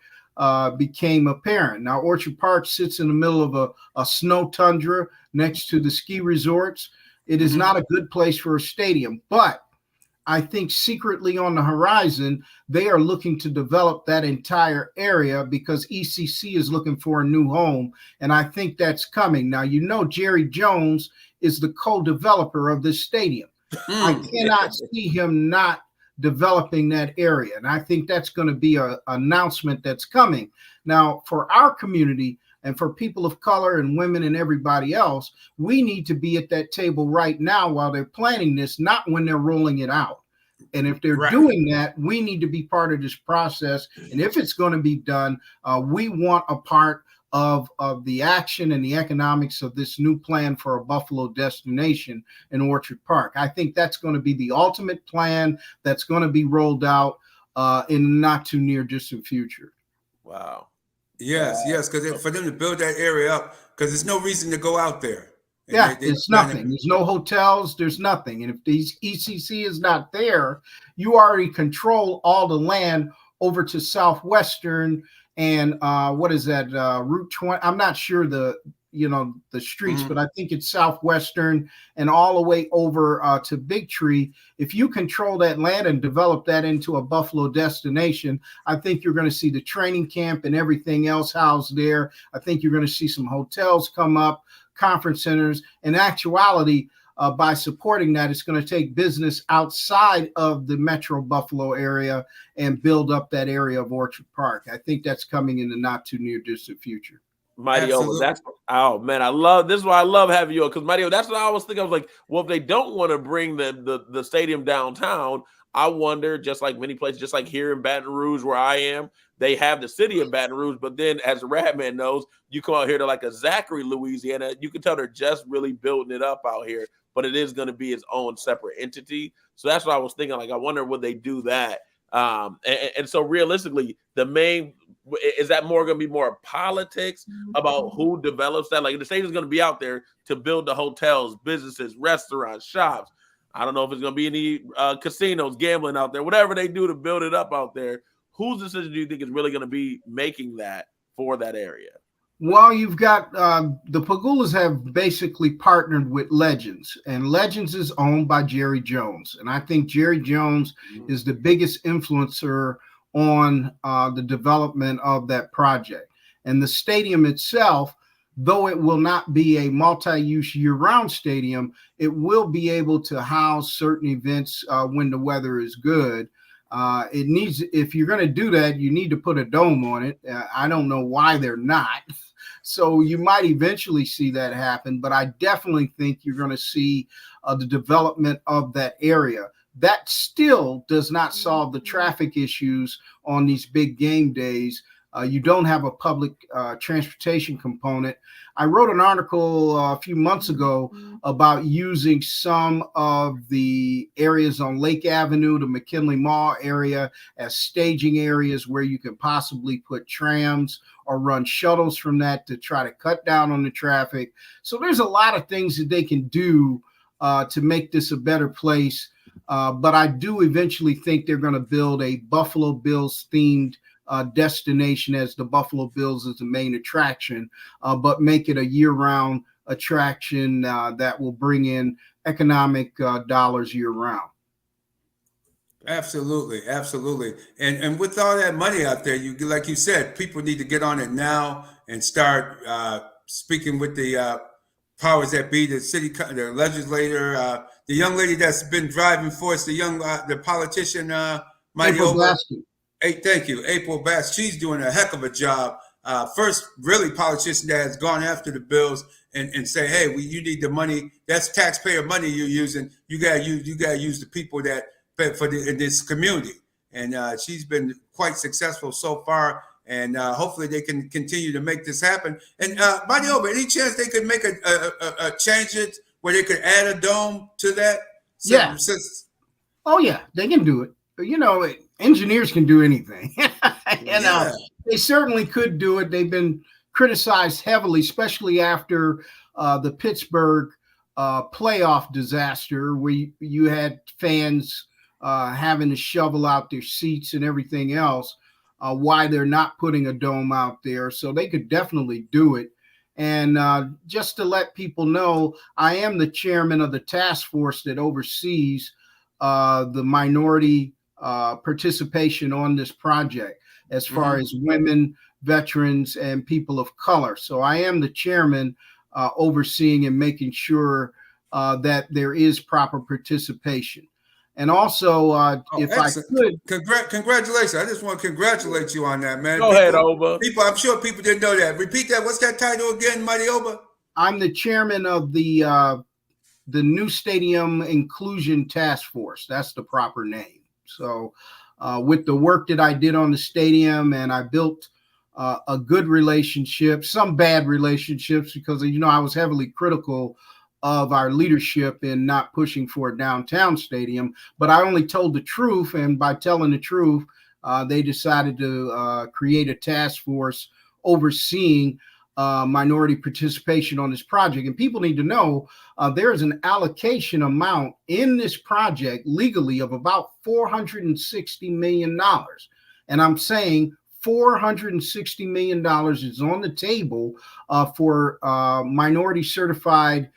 became apparent. Now, Orchard Park sits in the middle of a snow tundra next to the ski resorts. It is not a good place for a stadium, but I think secretly on the horizon, they are looking to develop that entire area because ECC is looking for a new home. And I think that's coming. Now, you know, Jerry Jones is the co-developer of this stadium. I cannot see him not developing that area. And I think that's going to be an announcement that's coming. Now, for our community and for people of color and women and everybody else, we need to be at that table right now while they're planning this, not when they're rolling it out. And if they're doing that, we need to be part of this process. And if it's going to be done, we want a part of the action and the economics of this new plan for a Buffalo destination in Orchard Park. I think that's going to be the ultimate plan that's going to be rolled out in the not too near distant future. Wow. Yes, because for them to build that area up, because there's no reason to go out there. Yeah, it's nothing. There's no hotels. There's nothing. And if these ECC is not there, you already control all the land over to Southwestern and what is that, Route 20? I'm not sure the streets, but I think it's Southwestern and all the way over to Big Tree. If you control that land and develop that into a Buffalo destination, I think you're going to see the training camp and everything else housed there. I think you're going to see some hotels come up, conference centers. In actuality, by supporting that, it's going to take business outside of the Metro Buffalo area and build up that area of Orchard Park. I think that's coming in the not too near distant future. Mighty Over, that's man, I love this is why I love having you on, because Mighty Over, that's what I was thinking. I was like, well, if they don't want to bring the stadium downtown, I wonder, just like many places, just like here in Baton Rouge where I am, they have the city of Baton Rouge, but then as Radman knows, you come out here to like a Zachary, Louisiana, you can tell they're just really building it up out here, but it is going to be its own separate entity. So that's what I was thinking. Like, I wonder would they do that? And so realistically, the main is that more going to be more politics about who develops that? Like the state is going to be out there to build the hotels, businesses, restaurants, shops. I don't know if it's going to be any casinos, gambling out there, whatever they do to build it up out there. Whose decision do you think is really going to be making that for that area? Well, you've got the Pagulas have basically partnered with Legends, and Legends is owned by Jerry Jones. And I think Jerry Jones is the biggest influencer on the development of that project. And the stadium itself, though it will not be a multi-use year-round stadium, it will be able to house certain events when the weather is good. It needs, if you're going to do that, you need to put a dome on it. I don't know why they're not. So you might eventually see that happen, but I definitely think you're going to see the development of that area. That still does not solve the traffic issues on these big game days. You don't have a public transportation component. I wrote an article a few months ago about using some of the areas on Lake Avenue, the McKinley Mall area, as staging areas where you can possibly put trams or run shuttles from that to try to cut down on the traffic. So there's a lot of things that they can do to make this a better place. But I do eventually think they're going to build a Buffalo Bills themed destination as the Buffalo Bills is the main attraction, but make it a year-round attraction that will bring in economic dollars year-round. Absolutely. And with all that money out there, you like you said, people need to get on it now and start speaking with the powers that be, the city, the legislator, the young lady that's been driving for us, the politician, Mighty Over. Hey, thank you, April Bass. She's doing a heck of a job. First, really politician that has gone after the bills and say, hey, you need the money. That's taxpayer money you're using. You gotta use the people that pay for in this community. And she's been quite successful so far. And hopefully they can continue to make this happen. And Mighty Over, any chance they could make a change it where they could add a dome to that? Oh yeah, they can do it. You know, engineers can do anything. And they certainly could do it. They've been criticized heavily, especially after the Pittsburgh playoff disaster, where you had fans having to shovel out their seats and everything else. Why they're not putting a dome out there. So they could definitely do it. And just to let people know, I am the chairman of the task force that oversees the minority participation on this project, as far as women, veterans, and people of color. So I am the chairman overseeing and making sure that there is proper participation. And also, if excellent. I could, Congratulations! I just want to congratulate you on that, man. Go ahead, Oba. People, I'm sure people didn't know that. Repeat that. What's that title again, Mighty Oba? I'm the chairman of the new stadium inclusion task force. That's the proper name. So, with the work that I did on the stadium, and I built a good relationship, some bad relationships, because I was heavily critical of our leadership in not pushing for a downtown stadium, but I only told the truth, and by telling the truth, they decided to create a task force overseeing minority participation on this project. And people need to know there is an allocation amount in this project legally of about $460 million. And I'm saying $460 million is on the table for minority certified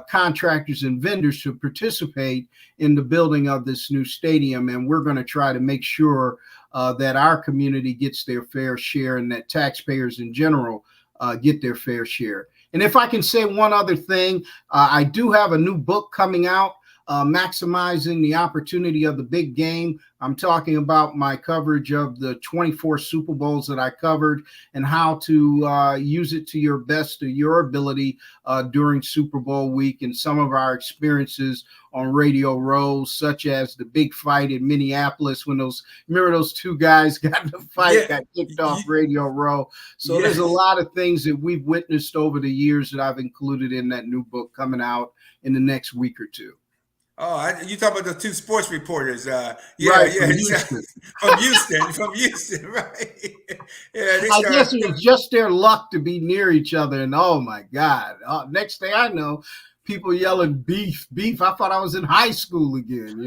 contractors and vendors to participate in the building of this new stadium. And we're going to try to make sure that our community gets their fair share, and that taxpayers in general get their fair share. And if I can say one other thing, I do have a new book coming out, Maximizing the Opportunity of the Big Game. I'm talking about my coverage of the 24 Super Bowls that I covered, and how to use it to your best of your ability during Super Bowl week, and some of our experiences on Radio Row, such as the big fight in Minneapolis when remember those two guys got in the fight, got kicked off Radio Row. So there's a lot of things that we've witnessed over the years that I've included in that new book coming out in the next week or two. Oh, you talk about the two sports reporters. From Houston. from Houston, right? Yeah, I guess it was just their luck to be near each other. And oh my God, next thing I know, people yelling beef. I thought I was in high school again,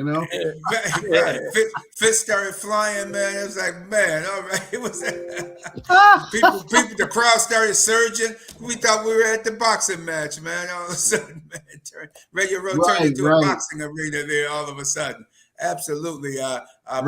Fists started flying, man. It was like, man, all right. It was people, the crowd started surging. We thought we were at the boxing match, man. All of a sudden, man, Radio Row turned into a boxing arena there all of a sudden. Absolutely. So I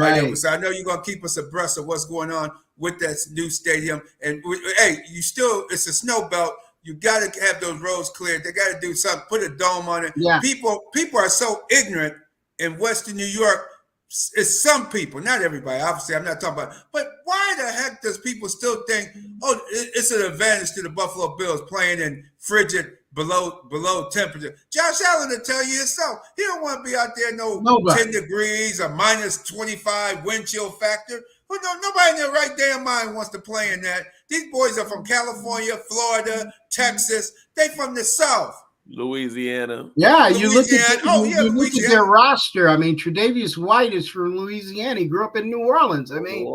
know you're going to keep us abreast of what's going on with that new stadium. And hey, it's a snow belt. You got to have those roads cleared. They got to do something, put a dome on it. Yeah. People are so ignorant in Western New York. It's some people, not everybody, obviously, I'm not talking about, but why the heck does people still think, oh, it's an advantage to the Buffalo Bills playing in frigid below temperature? Josh Allen will tell you so. He don't want to be out there 10 degrees or minus 25 wind chill factor. Well, nobody in their right damn mind wants to play in that. These boys are from California, Florida, Texas. They from the South. Louisiana. Yeah, you look at their roster. I mean, Tre'Davious White is from Louisiana. He grew up in New Orleans. I mean,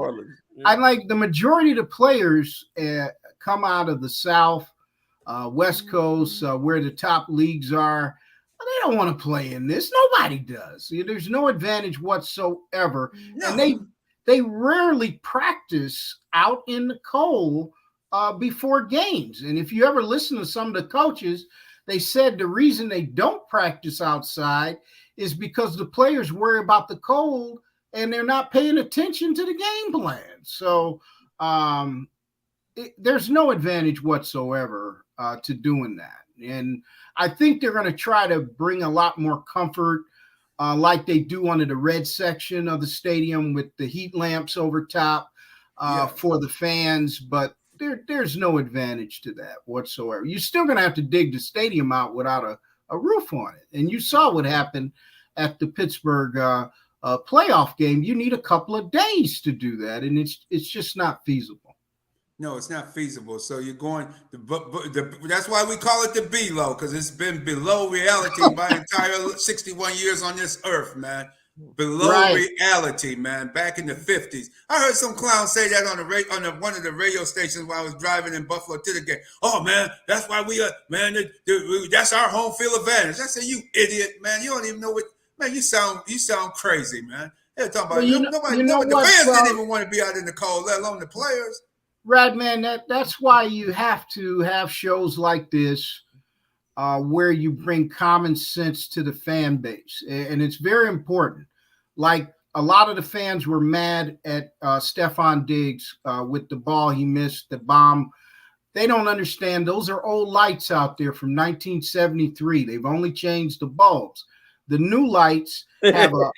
I like the majority of the players come out of the South, West Coast, where the top leagues are. They don't want to play in this. Nobody does. There's no advantage whatsoever. No. And they rarely practice out in the cold before games. And if you ever listen to some of the coaches, they said the reason they don't practice outside is because the players worry about the cold and they're not paying attention to the game plan. So there's no advantage whatsoever to doing that. And I think they're going to try to bring a lot more comfort like they do under the red section of the stadium with the heat lamps over top for the fans. But there's no advantage to that whatsoever. You're still going to have to dig the stadium out without a roof on it. And you saw what happened at the Pittsburgh playoff game. You need a couple of days to do that, and it's just not feasible. No, it's not feasible. So you're going that's why we call it the B-low, because it's been below reality my entire 61 years on this earth, man. below reality, man. Back in the 50s, I heard some clown say that on one of the radio stations while I was driving in Buffalo to the game. Oh man, that's why we that's our home field advantage. I said, you idiot, man. You don't even know what, man. You sound crazy, man. They're talking about nobody. The fans didn't even want to be out in the cold, let alone the players. Rad man, that's why you have to have shows like this. Where you bring common sense to the fan base. And it's very important. Like a lot of the fans were mad at Stephon Diggs with the ball he missed, the bomb. They don't understand. Those are old lights out there from 1973. They've only changed the bulbs. The new lights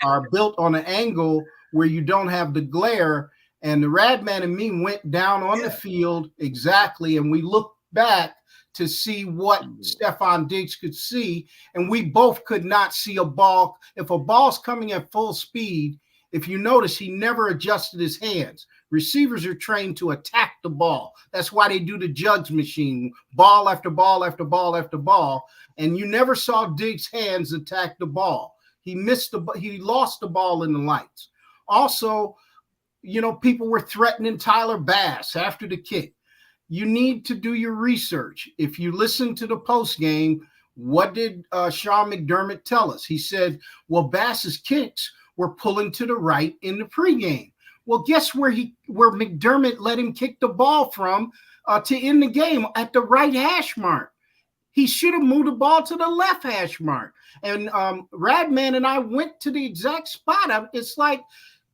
are built on an angle where you don't have the glare. And the Rad Man and me went down on the field exactly, and we looked back to see what Stephon Diggs could see, and we both could not see a ball. If a ball's coming at full speed, if you notice, he never adjusted his hands. Receivers are trained to attack the ball. That's why they do the jugs machine, ball after ball after ball after ball, and you never saw Diggs' hands attack the ball. He lost the ball in the lights. Also, people were threatening Tyler Bass after the kick. You need to do your research. If you listen to the post game, what did Sean McDermott tell us? He said, well, Bass's kicks were pulling to the right in the pregame. Well, guess where McDermott let him kick the ball from to end the game? At the right hash mark. He should have moved the ball to the left hash mark. And Radman and I went to the exact spot. It's like,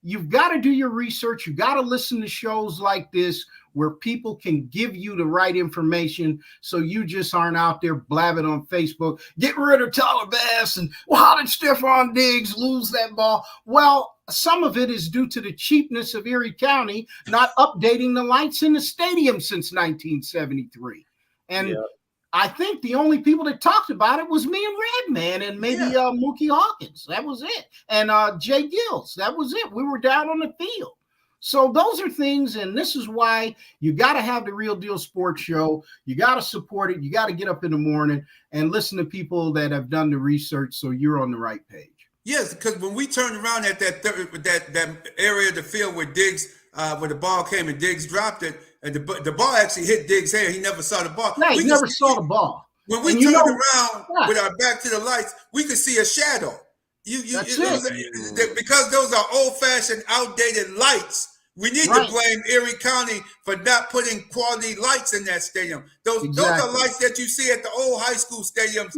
you've got to do your research. You got to listen to shows like this where people can give you the right information, so you just aren't out there blabbing on Facebook, get rid of Tyler Bass, and how did Stephon Diggs lose that ball? Well, some of it is due to the cheapness of Erie County not updating the lights in the stadium since 1973. And I think the only people that talked about it was me and Redman and maybe Mookie Hawkins. That was it. And Jay Gills. That was it. We were down on the field. So those are things, and this is why you got to have the Real Deal Sports Show. You got to support it. You got to get up in the morning and listen to people that have done the research so you're on the right page. Yes, because when we turned around at that area of the field where Diggs, where the ball came and Diggs dropped it, and the ball actually hit Diggs' hand. He never saw the ball. No, he never saw the ball. When we turned around with our back to the lights, we could see a shadow. Because those are old-fashioned, outdated lights. We need to blame Erie County for not putting quality lights in that stadium. Those are lights that you see at the old high school stadiums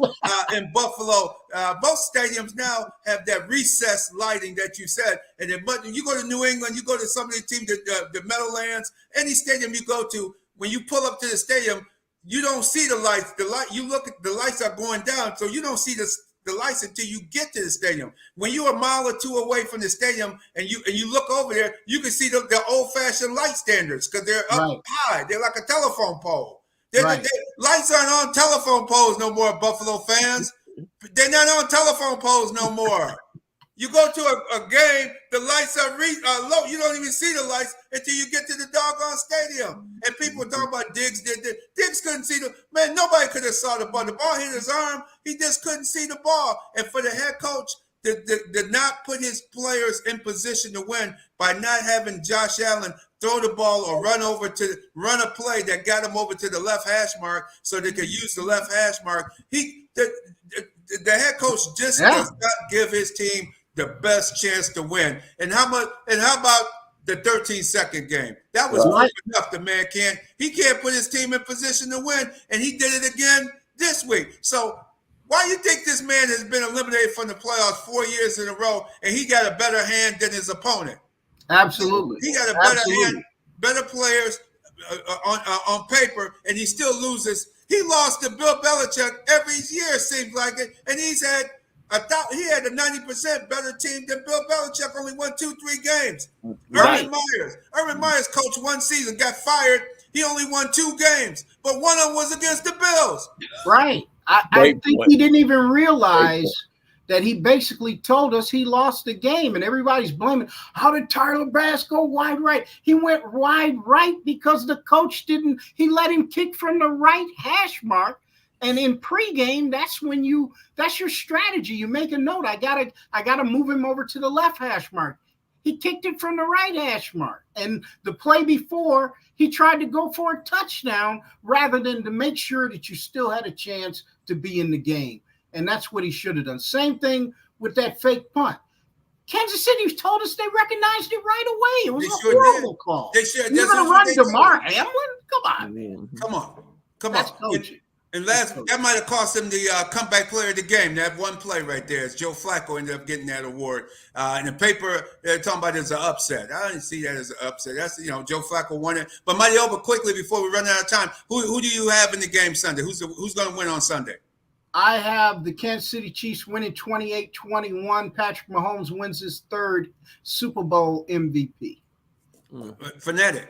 in Buffalo. Most stadiums now have that recessed lighting that you said. And then, but you go to New England, you go to some of the teams, the Meadowlands, any stadium you go to, when you pull up to the stadium, you don't see the lights. You look at the lights are going down, so you don't see the lights until you get to the stadium. When you're a mile or two away from the stadium and you look over there, you can see the old-fashioned light standards because they're up high. They're like a telephone pole. Lights aren't on telephone poles no more, Buffalo fans. They're not on telephone poles no more. You go to a game, the lights are low. You don't even see the lights until you get to the doggone stadium. And people talk about Diggs. Diggs couldn't see man, nobody could have saw the ball. The ball hit his arm. He just couldn't see the ball. And for the head coach to not put his players in position to win by not having Josh Allen throw the ball or run a play that got him over to the left hash mark so they could use the left hash mark. The head coach just does not give his team the best chance to win. And how about the 13-second game? That was enough. The man can't put his team in position to win, and he did it again this week. So why do you think this man has been eliminated from the playoffs 4 years in a row, and he got a better hand than his opponent? Absolutely. He got a better hand, better players on paper, and he still loses. He lost to Bill Belichick every year, seems like it, and he had a 90% better team than Bill Belichick. Only won 2-3 games. Urban Meyer's coached one season, got fired. He only won 2 games, but one of them was against the Bills. Right. I think he didn't even realize that he basically told us he lost the game, and everybody's blaming. How did Tyler Bass go wide right? He went wide right because the coach he let him kick from the right hash mark. And in pregame, that's your strategy. You make a note. I gotta move him over to the left hash mark. He kicked it from the right hash mark. And the play before, he tried to go for a touchdown rather than to make sure that you still had a chance to be in the game. And that's what he should have done. Same thing with that fake punt. Kansas City told us they recognized it right away. It was a horrible call. They should. You're going to run DeMar Hamlin? Come on. That's coaching. And that might have cost him the comeback player of the game. That one play right there. Joe Flacco ended up getting that award. In the paper, they're talking about it as an upset. I didn't see that as an upset. That's, Joe Flacco won it. But Mighty Oba, quickly before we run out of time, who do you have in the game Sunday? Who's going to win on Sunday? I have the Kansas City Chiefs winning 28-21. Patrick Mahomes wins his third Super Bowl MVP. Fanatic.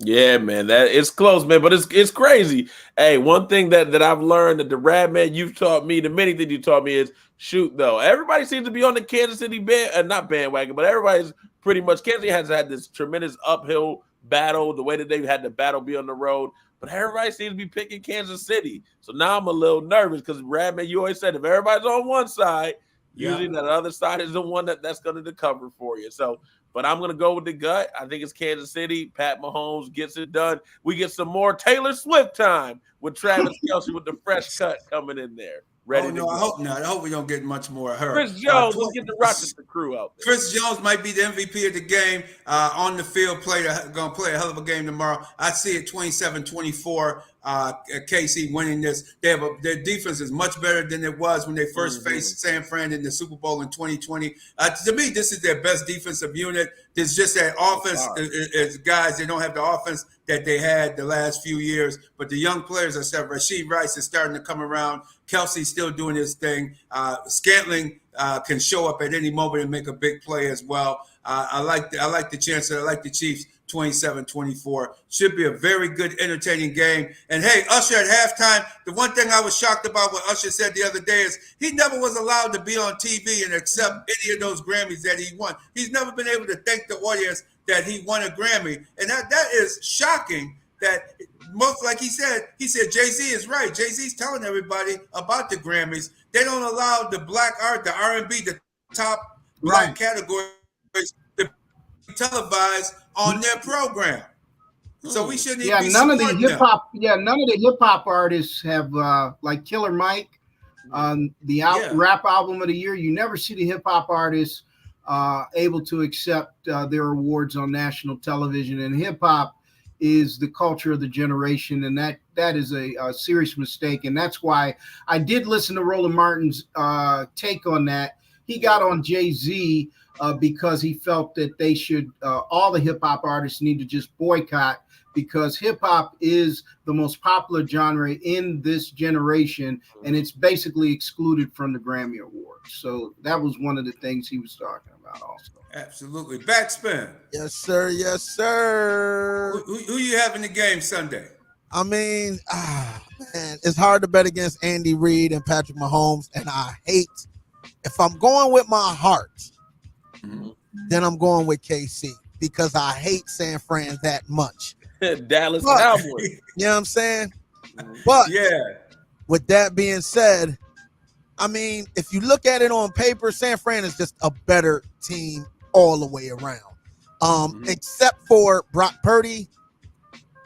Yeah, man, that it's close, man, but it's crazy. Hey, one thing that I've learned that the Rad Man you've taught me, the many things you taught me is shoot though. Everybody seems to be on the Kansas City not bandwagon, but everybody's pretty much. Kansas City has had this tremendous uphill battle, the way that they've had the battle be on the road, but everybody seems to be picking Kansas City. So now I'm a little nervous because Rad Man, you always said if everybody's on one side, usually that other side is the one that's going to cover for you. So. But I'm going to go with the gut. I think it's Kansas City. Pat Mahomes gets it done. We get some more Taylor Swift time with Travis Kelce with the fresh cut coming in there. Ready to go. I hope not. I hope we don't get much more of her. Chris Jones, let's get the Rochester crew out there. Chris Jones might be the MVP of the game on the field. Going to play a hell of a game tomorrow. I see it 27-24. KC winning this. Their defense is much better than it was when they first faced San Fran in the Super Bowl in 2020. To me, this is their best defensive unit. There's just that offense is guys. They don't have the offense that they had the last few years. But the young players, I said, Rashee Rice is starting to come around. Kelsey's still doing his thing. Scantling can show up at any moment and make a big play as well. I like the chances. I like the Chiefs 27-24. Should be a very good, entertaining game. And hey, Usher at halftime, the one thing I was shocked about what Usher said the other day is he never was allowed to be on TV and accept any of those Grammys that he won. He's never been able to thank the audience that he won a Grammy. And that is shocking. That most, like he said Jay-Z is right. Jay-Z's telling everybody about the Grammys. They don't allow the black art, the R&B, the top black categories to be televised on their program. So we shouldn't even be none of the hip hop. them. Yeah, none of the hip hop artists have like Killer Mike, rap album of the year. You never see the hip hop artists able to accept their awards on national television. And hip hop is the culture of the generation, and that is a serious mistake. And that's why I did listen to Roland Martin's take on that. He got on Jay-Z because he felt that they should, all the hip hop artists need to just boycott, because hip hop is the most popular genre in this generation, and it's basically excluded from the Grammy Awards. So that was one of the things he was talking about also. Absolutely. Backspin. Yes, sir. Yes, sir. Who you have in the game Sunday? I mean, man, it's hard to bet against Andy Reid and Patrick Mahomes, and I hate, if I'm going with my heart, then I'm going with KC, because I hate San Fran that much. Dallas Cowboys. You know what I'm saying? But with that being said, I mean, if you look at it on paper, San Fran is just a better team all the way around. Except for Brock Purdy,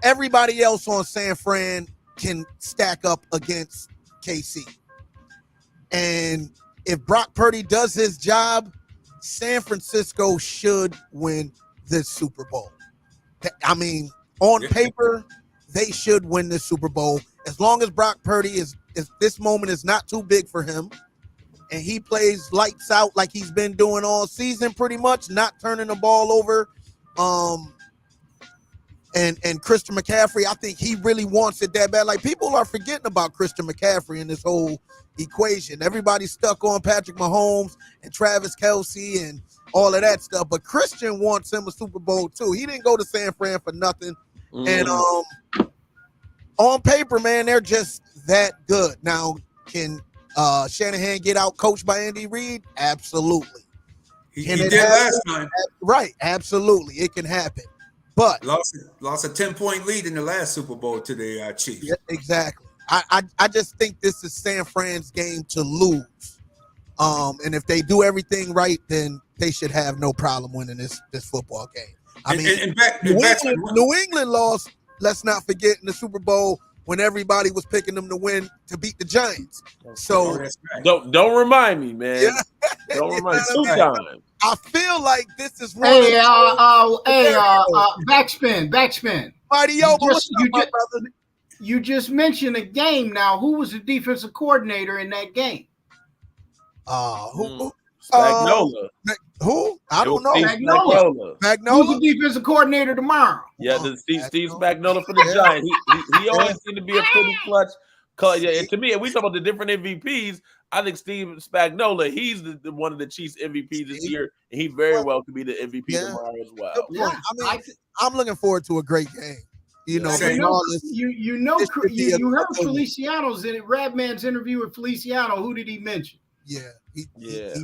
everybody else on San Fran can stack up against KC. And if Brock Purdy does his job, San Francisco should win this Super Bowl. I mean, on paper, they should win this Super Bowl as long as Brock Purdy is this moment is not too big for him, and he plays lights out like he's been doing all season, pretty much, not turning the ball over. And Christian McCaffrey, I think he really wants it that bad. Like, people are forgetting about Christian McCaffrey in this whole equation. Everybody's stuck on Patrick Mahomes and Travis Kelce and all of that stuff, but Christian wants him a Super Bowl too. He didn't go to San Fran for nothing. And on paper, man, they're just that good. Now, can Shanahan get out coached by Andy Reid? Absolutely. He did last time. Right, absolutely. It can happen. But lost a 10-point lead in the last Super Bowl to the Chiefs. Yeah, exactly. I just think this is San Fran's game to lose. And if they do everything right, then they should have no problem winning this football game. I mean, New England lost, let's not forget, in the Super Bowl when everybody was picking them to win to beat the Giants. So don't remind me, man. Yeah. Don't remind me. 2 times. I feel like this is one. Backspin. Mighty Oba, you just mentioned a game now. Who was the defensive coordinator in that game? Who? Spagnola. Who? I don't know. Spagnola. Who's the defensive coordinator tomorrow? Yeah, Steve Spagnola for the Giants. He always seemed to be a pretty clutch. Yeah, to me, if we talk about the different MVPs, I think Steve Spagnola, he's the one of the Chiefs MVPs this year, and he very well could be the MVP tomorrow as well. Yeah, I mean, I'm looking forward to a great game. You know, you heard Feliciano's Radman's interview with Feliciano. Who did he mention? Yeah, he did.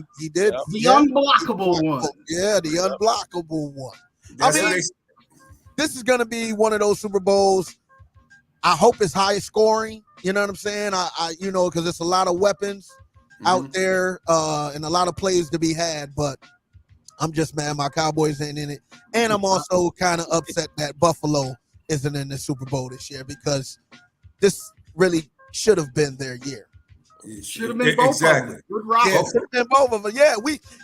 The unblockable one. Yeah, the unblockable one. I mean, this is going to be one of those Super Bowls. I hope it's high scoring. You know what I'm saying? I because it's a lot of weapons out there and a lot of plays to be had. But I'm just mad my Cowboys ain't in it, and I'm also kind of upset that Buffalo isn't in the Super Bowl this year because this really should have been their year. Should have been both of them. Good rock. Yeah, should have been both of them. Yeah,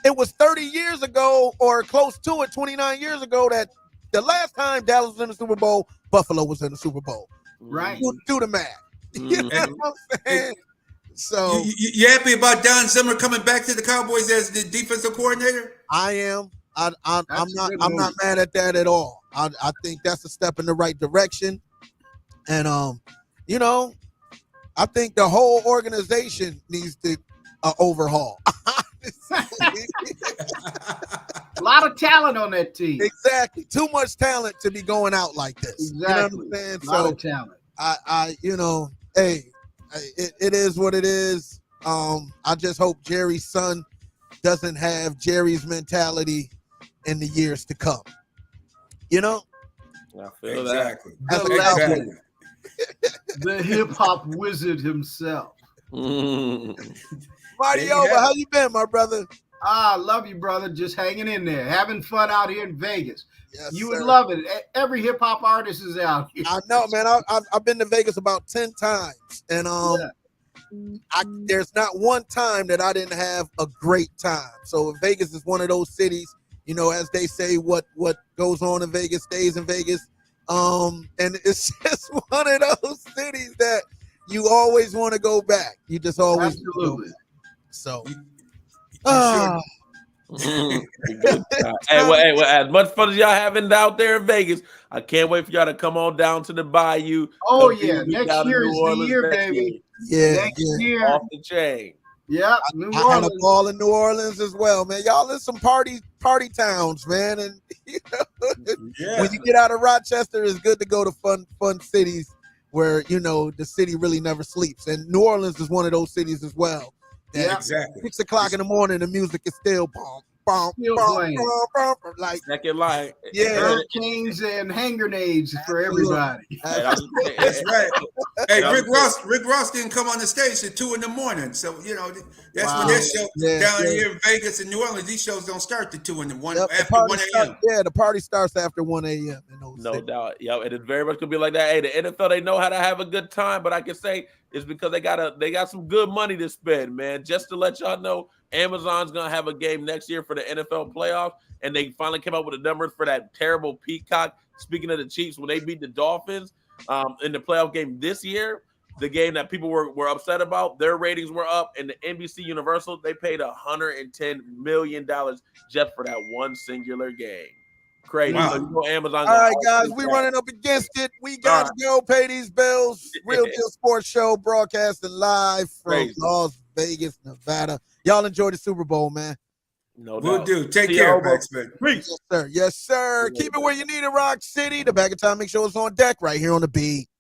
it was 30 years ago or close to it, 29 years ago that the last time Dallas was in the Super Bowl, Buffalo was in the Super Bowl. Right. Do the math. You know what I'm saying? So you happy about Don Zimmer coming back to the Cowboys as the defensive coordinator? I am. I'm not mad at that at all. I think that's a step in the right direction. And I think the whole organization needs to overhaul. A lot of talent on that team. Exactly. Too much talent to be going out like this. Exactly. You know what I'm saying? A lot of talent. It is what it is. I just hope Jerry's son doesn't have Jerry's mentality in the years to come. You know? I feel exactly. that. The hip hop wizard himself. Mighty Oba, how you been, my brother? I love you, brother. Just hanging in there, having fun out here in Vegas. Yes, you sir. would love it. Every hip hop artist is out here. I know, man. I've been to Vegas about 10 times, and there's not one time that I didn't have a great time. So Vegas is one of those cities, as they say, what goes on in Vegas stays in Vegas. And it's just one of those cities that you always want to go back. You just always absolutely. So. Hey, as much fun as y'all having out there in Vegas, I can't wait for y'all to come on down to the Bayou. Oh yeah, next year is the year, baby. Next year off the chain. Yeah, I had a ball in New Orleans as well, man. Y'all in some party towns, man. And when you get out of Rochester, it's good to go to fun cities where the city really never sleeps. And New Orleans is one of those cities as well. Yeah, exactly. 6 o'clock in the morning, the music is still like second line. Yeah, hurricanes and hand grenades for everybody. That's right. Hey, Rick Ross didn't come on the stage at 2 a.m. So that's when their show down here in Vegas and New Orleans. These shows don't start at 2 in the 1 after 1 a.m. Yeah, the party starts after 1 a.m. No doubt. Yeah, it is very much gonna be like that. Hey, the NFL, they know how to have a good time, but I can say it's because they got some good money to spend, man. Just to let y'all know, Amazon's gonna have a game next year for the NFL playoffs, and they finally came up with the numbers for that terrible Peacock. Speaking of the Chiefs, when they beat the Dolphins in the playoff game this year, the game that people were upset about, their ratings were up, and the NBC Universal, they paid $110 million just for that one singular game. Crazy. Wow. So Amazon. All right, guys, we running up against it. We gotta go pay these bills. Real Deal Sports Show broadcasting live from Las Vegas, Nevada. Y'all enjoy the Super Bowl, man. No doubt. We'll do. Take care, Maxman. Yes, sir. Yes, sir. Keep it where you need it, Rock City. The Bag of Time Make Show is on deck right here on the beat.